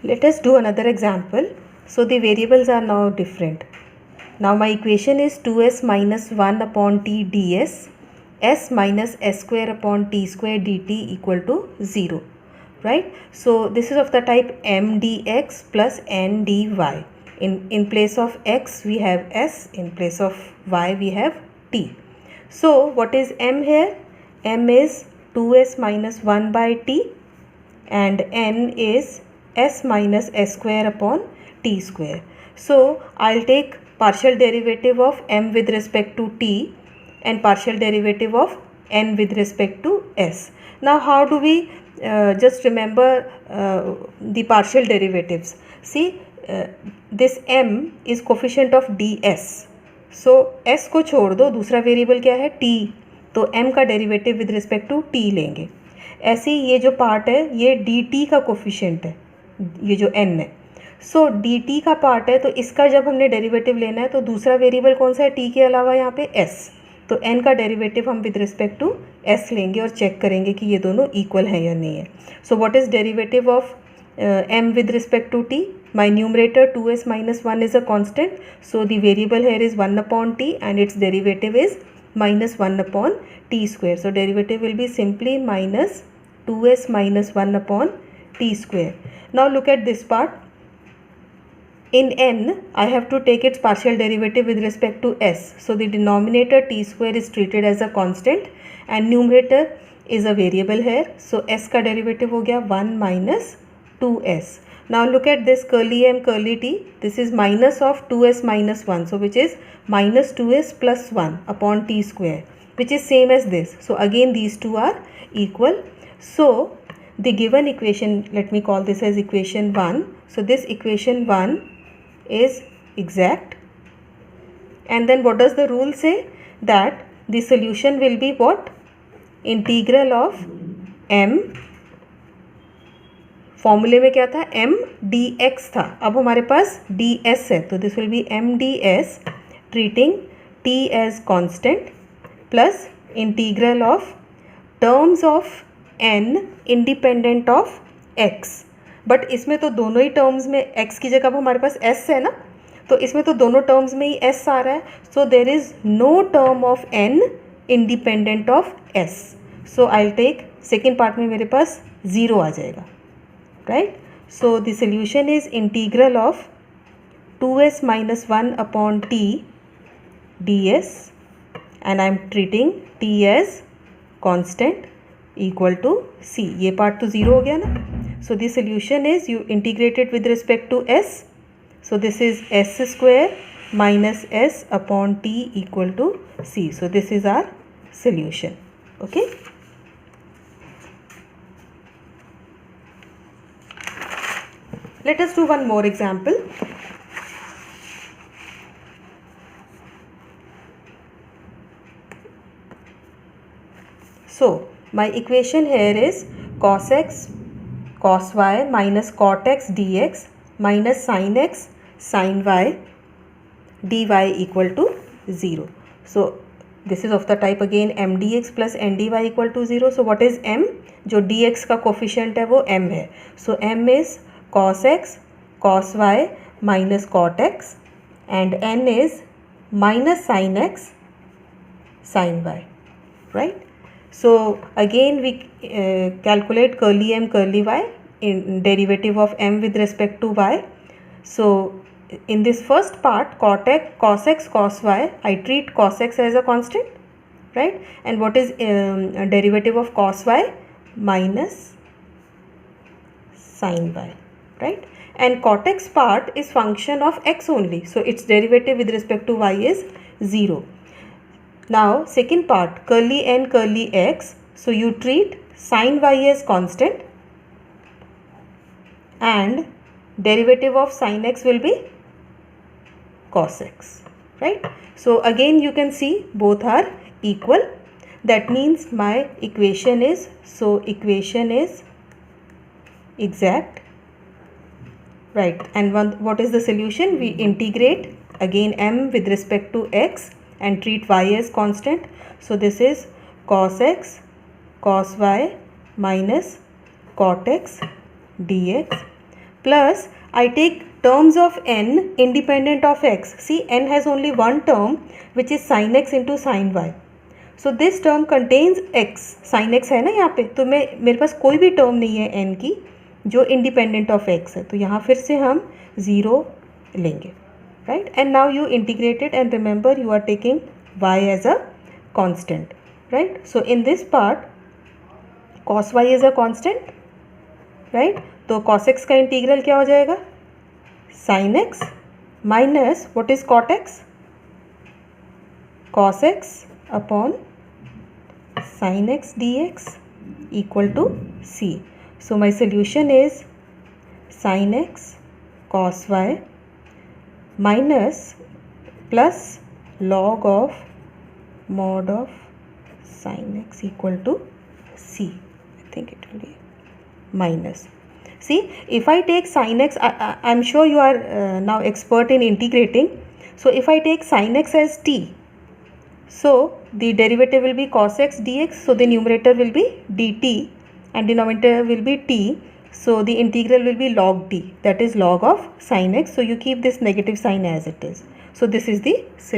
Let us do another example. So the variables are now different. Now my equation is 2s minus 1 upon t ds, s minus s square upon t square dt equal to 0. Right? So this is of the type m dx plus n dy. In place of x we have s, in place of y we have t. So what is m here? M is 2s minus 1 by t and n is s minus s square upon t square. So I'll take partial derivative of m with respect to t and partial derivative of n with respect to s. Now how do we just remember the partial derivatives? See, this m is coefficient of ds. So s को छोड़ दो, दूसरा variable क्या है t, तो m का derivative with respect to t लेंगे. ऐसे ही ये जो पार्ट है ये dt का कोफिशिएंट है, ये जो n है. सो dt का पार्ट है, तो इसका जब हमने डेरिवेटिव लेना है तो दूसरा वेरिएबल कौन सा है t के अलावा यहाँ पे s, तो n का डेरिवेटिव हम विद रिस्पेक्ट टू s लेंगे और चेक करेंगे कि ये दोनों इक्वल हैं या नहीं है. So what is derivative of m with respect to t? My numerator 2s minus 1 is a constant, so the variable here is 1 upon t and its derivative is minus 1 upon t square. So derivative will be simply minus 2s minus 1 upon t square. Now look at this part. In n I have to take its partial derivative with respect to s. So the denominator t square is treated as a constant and numerator is a variable here. So s का derivative हो गया 1 minus 2s. Now look at this curly m curly t. This is minus of 2s minus 1. So which is minus 2s plus 1 upon t square, which is same as this. So again these two are equal. So the given equation, let me call this as equation 1. So this equation 1 is exact. And then what does the rule say? That the solution will be what? Integral of m, फॉर्मूले में क्या था, m dx था, अब हमारे पास ds है, तो this will be m ds treating t as constant plus integral of terms of n independent of x. But इसमें तो दोनों ही टर्म्स में x की जगह हमारे पास s है ना, तो इसमें तो दोनों टर्म्स में ही s आ रहा है. So there is no term of n independent of s. So I will take second part में मेरे पास 0 आ जाएगा. Right? So the solution is integral of 2s minus 1 upon t ds and I am treating t as constant equal to c. ये part तो 0 हो गया ना. So the solution is, you integrate it with respect to s. So this is s square minus s upon t equal to c. So this is our solution. Okay. Let us do one more example. So my equation here is cos x cos y minus cot x dx minus sin x sin y dy equal to 0. So this is of the type again m dx plus n dy equal to 0. So what is m? जो dx का coefficient है वो m है. So m is cos x cos y minus cot x and n is minus sin x sin y, right? So again we calculate curly m curly y in derivative of m with respect to y. So in this first part cos x cos y, I treat cos x as a constant, right? And what is derivative of cos y? Minus sin y, right? And cot x part is function of x only, so its derivative with respect to y is 0. Now second part curly n curly x, so you treat sin y as constant and derivative of sin x will be cos x, right? So again you can see both are equal. That means my equation is, so equation is exact, right? And what is the solution? We integrate again m with respect to x and treat y as constant. So this is cos x cos y minus cot x dx plus I take terms of n independent of x. See, n has only one term which is sin x into sin y. So this term contains x, sin x है ना यहाँ पे, तो मेरे पास कोई भी term नहीं है n की जो इंडिपेंडेंट ऑफ x है, तो यहाँ फिर से हम 0 लेंगे, right? And now you integrate it and remember you are taking y as a constant, right? So in this part cos y is a constant, right? तो cos x का integral क्या हो जाएगा, sin x minus what is cot x, cos x upon sin x dx equal to c. So my solution is sin x cos y minus plus log of mod of sin x equal to c. I think it will be minus. See, if I take sin x, I'm sure you are now expert in integrating. So if I take sin x as t, so the derivative will be cos x dx. So the numerator will be dt and denominator will be t. So the integral will be log d, that is log of sin x. So you keep this negative sign as it is. So this is the solution.